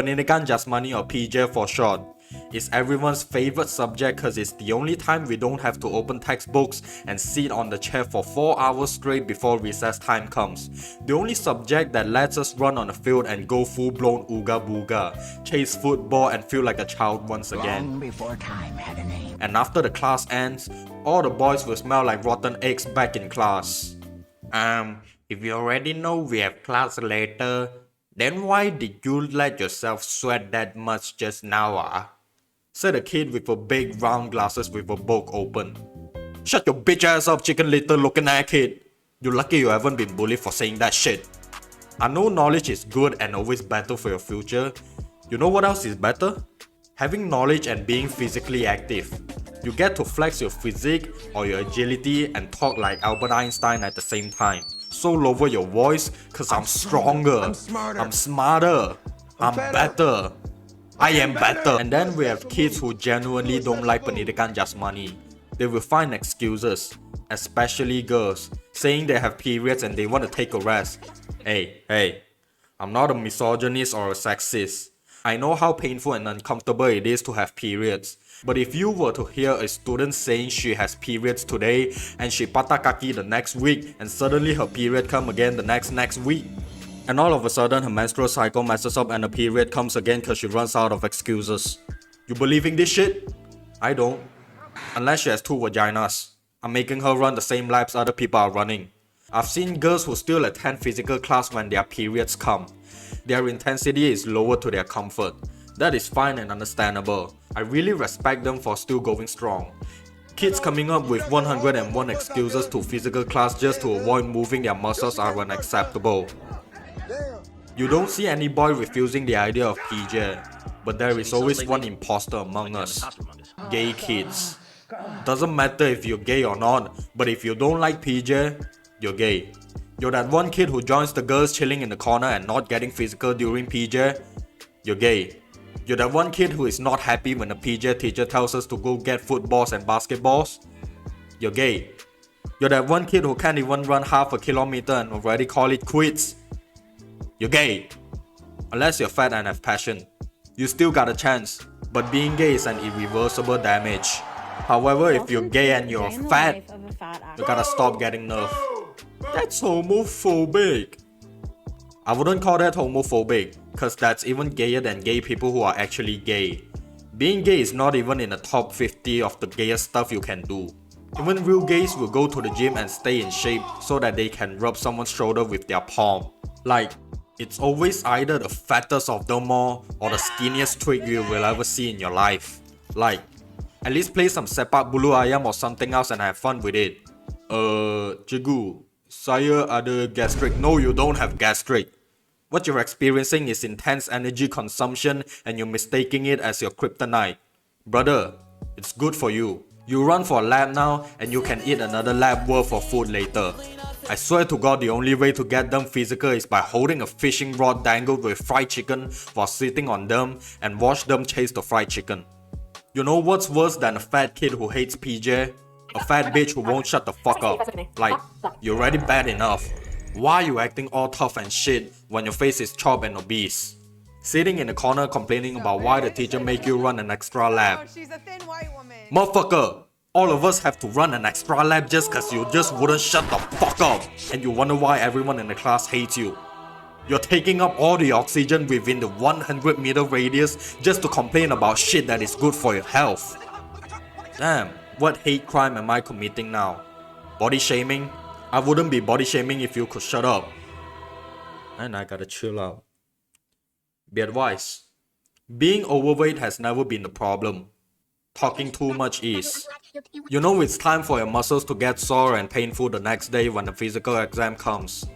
Pendidikan Jasmani or PJ for short is everyone's favorite subject because it's the only time we don't have to open textbooks and sit on the chair for 4 hours straight before recess time comes. The only subject that lets us run on the field and go full-blown ooga booga, chase football and feel like a child once again. Long before time had a name. And after the class ends, all the boys will smell like rotten eggs back in class. If you already know we have class later, then why did you let yourself sweat that much just now, said a kid with a big round glasses with a book open. Shut your bitch ass up, chicken little looking ass kid. You're lucky you haven't been bullied for saying that shit. I know knowledge is good and always better for your future. You know what else is better? Having knowledge and being physically active. You get to flex your physique or your agility and talk like Albert Einstein at the same time. So lower your voice cause I'm stronger, I'm smarter, I'm better, I am better. And then we have kids who genuinely don't like Pendidikan Jasmani. They will find excuses, especially girls, saying they have periods and they want to take a rest. Hey, I'm not a misogynist or a sexist. I know how painful and uncomfortable it is to have periods. But if you were to hear a student saying she has periods today and she patah kaki the next week and suddenly her period come again the next week, and all of a sudden her menstrual cycle messes up and her period comes again cause she runs out of excuses. You believing this shit? I don't. Unless she has 2 vaginas. I'm making her run the same laps other people are running. I've seen girls who still attend physical class when their periods come. Their intensity is lower to their comfort. That is fine and understandable. I really respect them for still going strong. Kids coming up with 101 excuses to physical class just to avoid moving their muscles are unacceptable. You don't see any boy refusing the idea of PJ, but there is always one imposter among us. Gay kids. Doesn't matter if you're gay or not, but if you don't like PJ, you're gay. You're that one kid who joins the girls chilling in the corner and not getting physical during PJ, you're gay. You're that one kid who is not happy when the PJ teacher tells us to go get footballs and basketballs, you're gay. You're that one kid who can't even run half a kilometer and already call it quits, you're gay. Unless you're fat and have passion, you still got a chance, but being gay is an irreversible damage. However, if you're gay and you're fat, you gotta stop getting nerfed. That's homophobic. I wouldn't call that homophobic, cause that's even gayer than gay people who are actually gay. Being gay is not even in the top 50 of the gayest stuff you can do. Even real gays will go to the gym and stay in shape so that they can rub someone's shoulder with their palm. Like, it's always either the fattest of them all or the skinniest twig you will ever see in your life. Like, at least play some sepak bulu ayam or something else and have fun with it. Cikgu, saya ada gastric. No, you don't have gastric. What you're experiencing is intense energy consumption and you're mistaking it as your kryptonite. Brother, it's good for you. You run for a lap now and you can eat another lap worth of food later. I swear to God, the only way to get them physical is by holding a fishing rod dangled with fried chicken while sitting on them and watch them chase the fried chicken. You know what's worse than a fat kid who hates PJ? A fat bitch who won't shut the fuck up. Like, you're already bad enough. Why are you acting all tough and shit when your face is chopped and obese? Sitting in the corner complaining about why the teacher make you run an extra lap. She's a thin white woman. Motherfucker, all of us have to run an extra lap just cause you just wouldn't shut the fuck up. And you wonder why everyone in the class hates you. You're taking up all the oxygen within the 100-meter radius just to complain about shit that is good for your health. Damn, what hate crime am I committing now? Body shaming? I wouldn't be body shaming if you could shut up. And I gotta chill out. Be advised. Being overweight has never been the problem. Talking too much is. You know it's time for your muscles to get sore and painful the next day when the physical exam comes.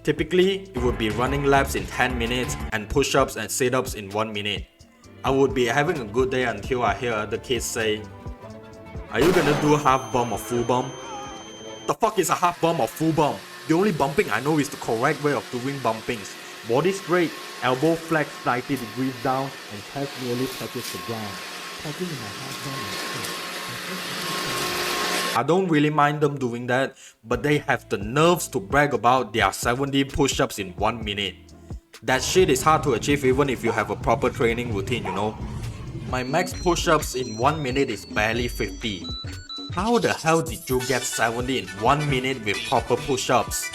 Typically, it would be running laps in 10 minutes and push-ups and sit-ups in 1 minute. I would be having a good day until I hear other kids say, "Are you gonna do half bump or full bump?" The fuck is a half bump or full bump? The only bumping I know is the correct way of doing bumpings. Body straight, elbow flex 90 degrees down, and chest nearly touches the ground. I don't really mind them doing that, but they have the nerves to brag about their 70 push-ups in 1 minute. That shit is hard to achieve even if you have a proper training routine, you know. My max push-ups in 1 minute is barely 50. How the hell did you get 70 in 1 minute with proper push-ups?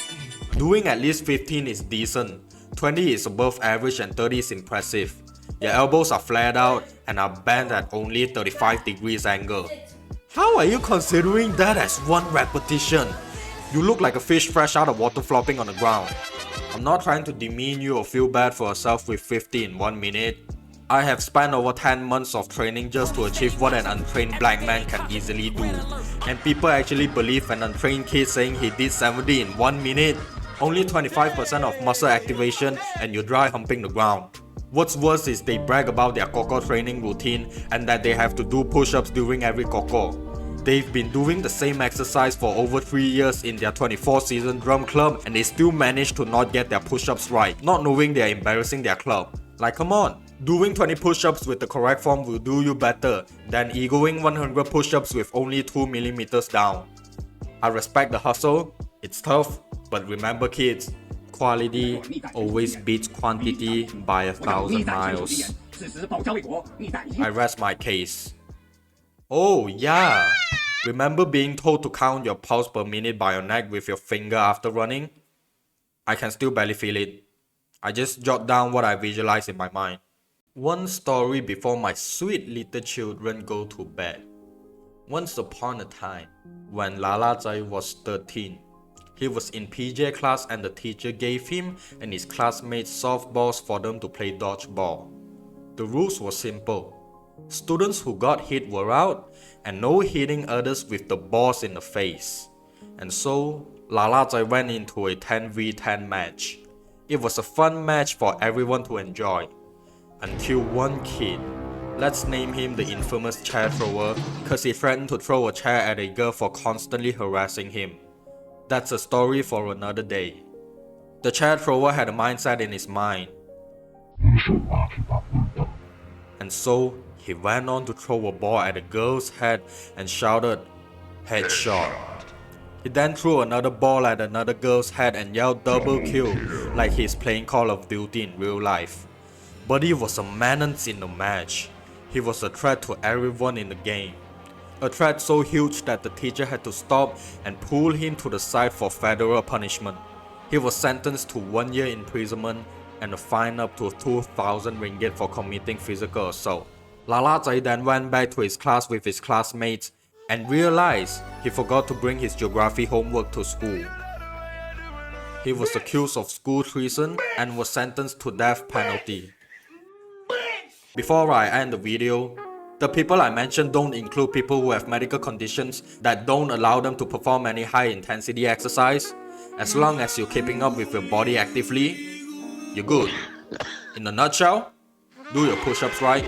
Doing at least 15 is decent, 20 is above average and 30 is impressive. Your elbows are flared out and are bent at only 35 degrees angle. How are you considering that as one repetition? You look like a fish fresh out of water flopping on the ground. I'm not trying to demean you or feel bad for yourself with 50 in 1 minute. I have spent over 10 months of training just to achieve what an untrained black man can easily do. And people actually believe an untrained kid saying he did 70 in 1 minute. Only 25% of muscle activation and you're dry humping the ground. What's worse is they brag about their koko training routine and that they have to do push-ups during every koko. They've been doing the same exercise for over 3 years in their 24-season drum club and they still manage to not get their push-ups right, not knowing they're embarrassing their club. Like, come on, doing 20 push-ups with the correct form will do you better than egoing 100 push-ups with only 2mm down. I respect the hustle, it's tough, but remember kids, quality always beats quantity by 1,000 miles. I rest my case. Oh yeah, remember being told to count your pulse per minute by your neck with your finger after running? I can still barely feel it. I just jot down what I visualize in my mind. One story before my sweet little children go to bed. Once upon a time, when Lala Zai was 13, he was in PJ class and the teacher gave him and his classmates softballs for them to play dodgeball. The rules were simple. Students who got hit were out and no hitting others with the balls in the face. And so, Lala Zai went into a 10v10 match. It was a fun match for everyone to enjoy. Until one kid, let's name him the infamous chair thrower cause he threatened to throw a chair at a girl for constantly harassing him. That's a story for another day. The chair thrower had a mindset in his mind. And so, he went on to throw a ball at the girl's head and shouted, "Headshot." He then threw another ball at another girl's head and yelled double kill like he's playing Call of Duty in real life. But he was a menace in the match. He was a threat to everyone in the game. A threat so huge that the teacher had to stop and pull him to the side for federal punishment. He was sentenced to 1 year imprisonment and a fine up to 2,000 ringgit for committing physical assault. Lala Zai then went back to his class with his classmates and realized he forgot to bring his geography homework to school. He was accused of school treason and was sentenced to death penalty. Before I end the video, the people I mentioned don't include people who have medical conditions that don't allow them to perform any high intensity exercise. As long as you're keeping up with your body actively, you're good. In a nutshell, do your push-ups right,